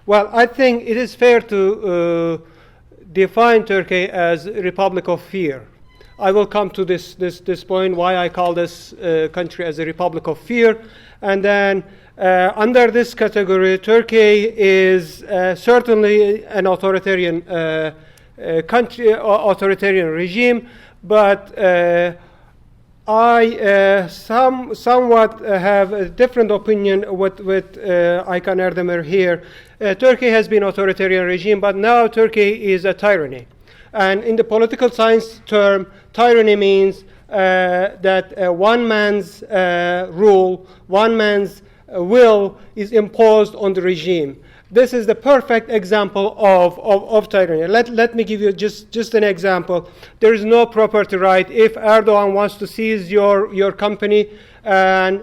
Well, I think it is fair to define Turkey as a republic of fear. I will come to this point, why I call this country as a republic of fear. And then under this category, Turkey is certainly an authoritarian country, authoritarian regime, but I somewhat have a different opinion with Aykan Erdemir here. Turkey has been authoritarian regime, but now Turkey is a tyranny. And in the political science term, tyranny means that one man's rule, one man's will is imposed on the regime. This is the perfect example of tyranny. Let me give you just an example. There is no property right. If Erdogan wants to seize your company, and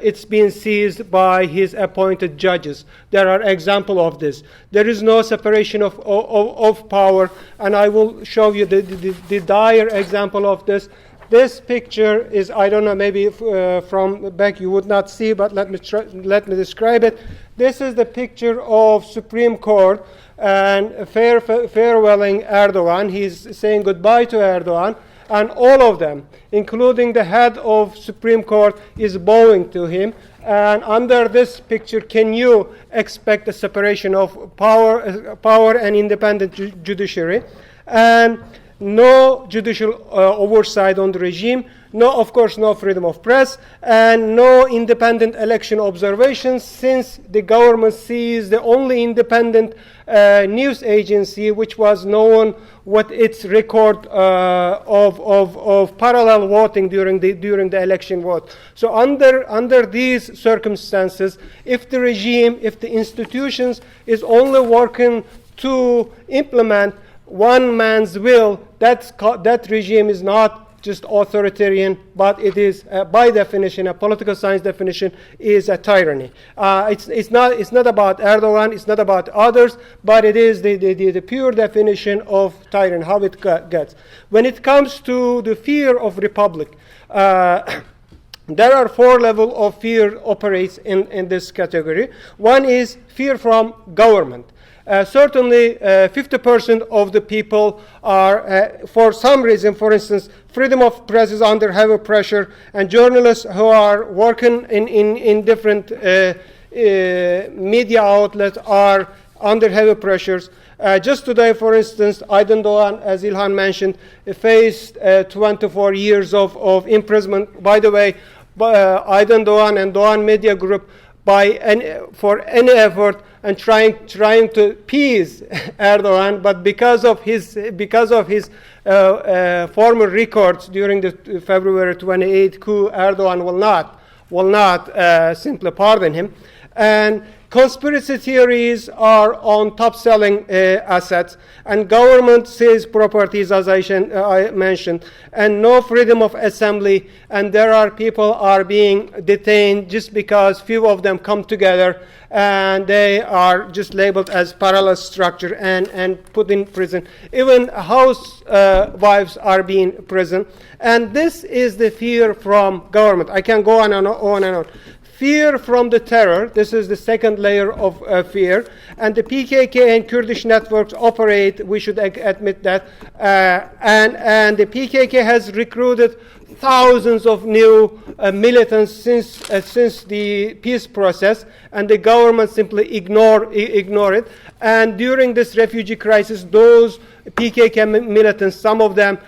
it's been seized by his appointed judges. There are examples of this. There is no separation of power, and I will show you the dire example of this. This picture is, I don't know, maybe from back you would not see, but let me describe it. This is the picture of Supreme Court and farewelling Erdogan. He's saying goodbye to Erdogan, and all of them, including the head of Supreme Court, is bowing to him. And under this picture, can you expect a separation of power and independent judiciary? And no judicial oversight on the regime, of course, no freedom of press, and no independent election observations, since the government sees the only independent news agency which was known with its record of parallel voting during the election vote. So under these circumstances, if the regime, if the institutions is only working to implement one man's will, that regime is not just authoritarian, but it is, by definition, a political science definition, is a tyranny. It's not about Erdogan, it's not about others, but it is the pure definition of tyranny, how it gets. When it comes to the fear of republic, there are 4 levels of fear operates in this category. One is fear from government. Certainly, 50% of the people are, for some reason, for instance, freedom of press is under heavy pressure, and journalists who are working in different media outlets are under heavy pressures. Just today, for instance, Aydın Doğan, as İlhan mentioned, faced 24 years of imprisonment. By the way, Aydın Doğan and Doğan Media Group, for any effort and trying to appease Erdogan, but because of his former records during the February 28 coup, Erdogan will not simply pardon him. And conspiracy theories are on top-selling assets, and government seized properties, as I mentioned, and no freedom of assembly, and there are people are being detained just because few of them come together, and they are just labeled as parallel structure and put in prison. Even housewives are being imprisoned, and this is the fear from government. I can go on and on. Fear from the terror, this is the second layer of fear, and the PKK and Kurdish networks operate, we should admit that, and the PKK has recruited thousands of new militants since the peace process, and the government simply ignore it. And during this refugee crisis, those PKK militants, some of them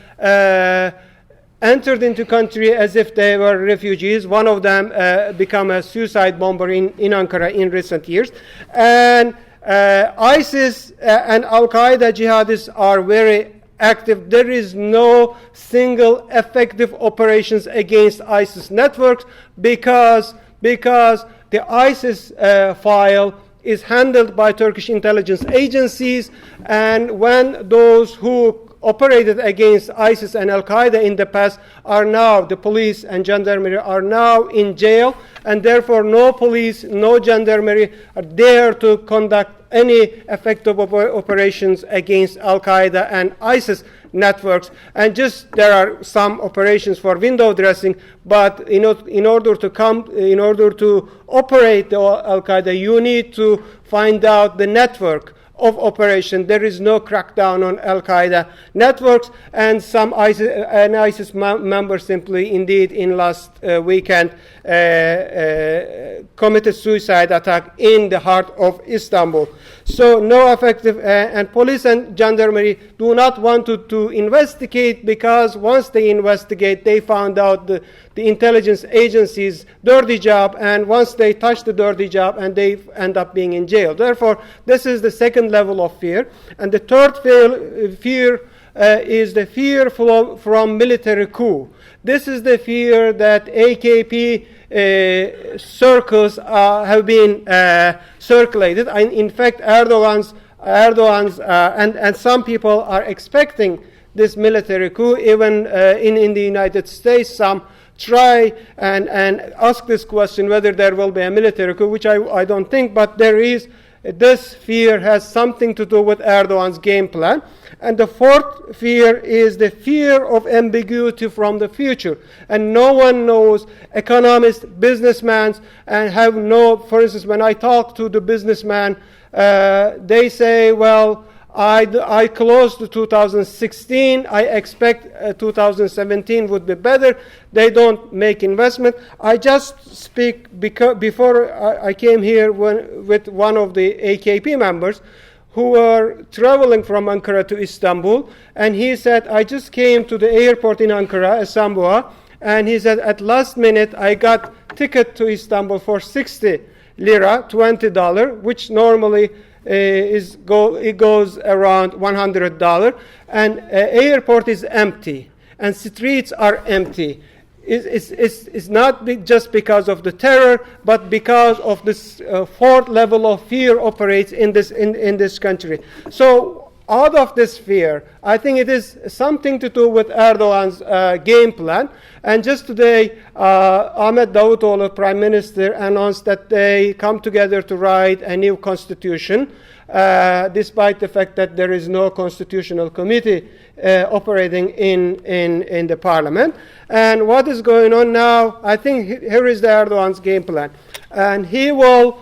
entered into country as if they were refugees. One of them became a suicide bomber in Ankara in recent years. And ISIS and Al-Qaeda jihadists are very active. There is no single effective operations against ISIS networks because the ISIS file is handled by Turkish intelligence agencies, and when those who operated against ISIS and Al-Qaeda in the past are now, the police and gendarmerie are now in jail, and therefore no police, no gendarmerie are there to conduct any effective operations against Al-Qaeda and ISIS. networks, and just there are some operations for window dressing, but in order to operate the Al-Qaeda, you need to find out the network of operation. There is no crackdown on Al-Qaeda networks, and some ISIS members simply, indeed, in last weekend committed suicide attack in the heart of Istanbul. So no effective, and police and gendarmerie do not want to investigate, because once they investigate, they found out the intelligence agencies' dirty job, and once they touch the dirty job, and they end up being in jail. Therefore, this is the second level of fear. And the third fear is the fear from military coup. This is the fear that AKP circles have been circulated. In fact, Erdogan's and some people are expecting this military coup. Even in the United States, some try and ask this question whether there will be a military coup, which I don't think, but there is. This fear has something to do with Erdogan's game plan. And the fourth fear is the fear of ambiguity from the future. And no one knows, economists, businessmen, and have no, for instance, when I talk to the businessman, they say, well, I closed 2016. I expect 2017 would be better. They don't make investment. I just speak before I came here with one of the AKP members who were traveling from Ankara to Istanbul, and he said, I just came to the airport in Ankara, Esenboğa, and he said, at last minute I got ticket to Istanbul for 60 lira, $20, which normally it goes around $100, and airport is empty and streets are empty. It's not just because of the terror, but because of this fourth level of fear operates in this country. So out of this fear, I think it is something to do with Erdogan's game plan. And just today, Ahmet Davutoğlu, Prime Minister, announced that they come together to write a new constitution, despite the fact that there is no constitutional committee operating in the parliament. And what is going on now? I think here is the Erdogan's game plan. And he will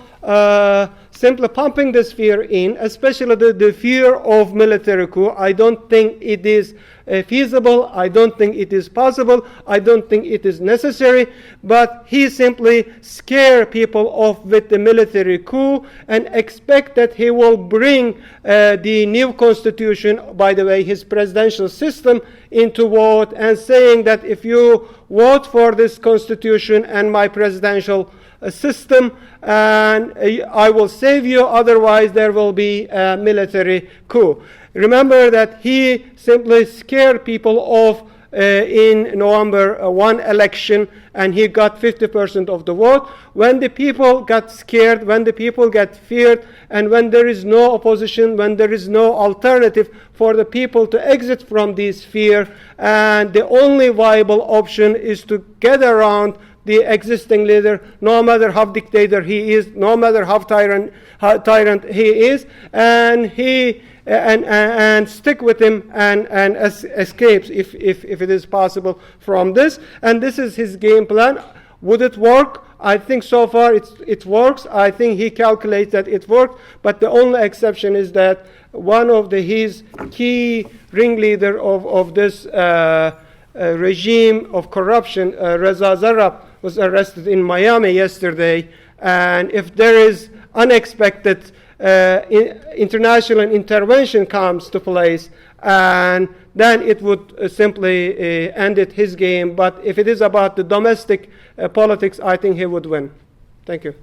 simply pumping this fear in, especially the fear of military coup. I don't think it is feasible. I don't think it is possible. I don't think it is necessary. But he simply scare people off with the military coup and expect that he will bring the new constitution, by the way, his presidential system, into vote, and saying that if you vote for this constitution and my presidential system, and I will save you, otherwise there will be a military coup. Remember that he simply scared people off in November 1 election, and he got 50% of the vote. When the people got scared, when the people get feared, and when there is no opposition, when there is no alternative for the people to exit from this fear, and the only viable option is to get around the existing leader, no matter how dictator he is, no matter how tyrant he is, and he and stick with him and escapes if it is possible from this. And this is his game plan. Would it work? I think so far it works. I think he calculates that it worked, but the only exception is that one of his key ringleader of this regime of corruption, Reza Zarrab, was arrested in Miami yesterday. And if there is unexpected international intervention comes to place, and then it would simply end his game. But if it is about the domestic politics, I think he would win. Thank you.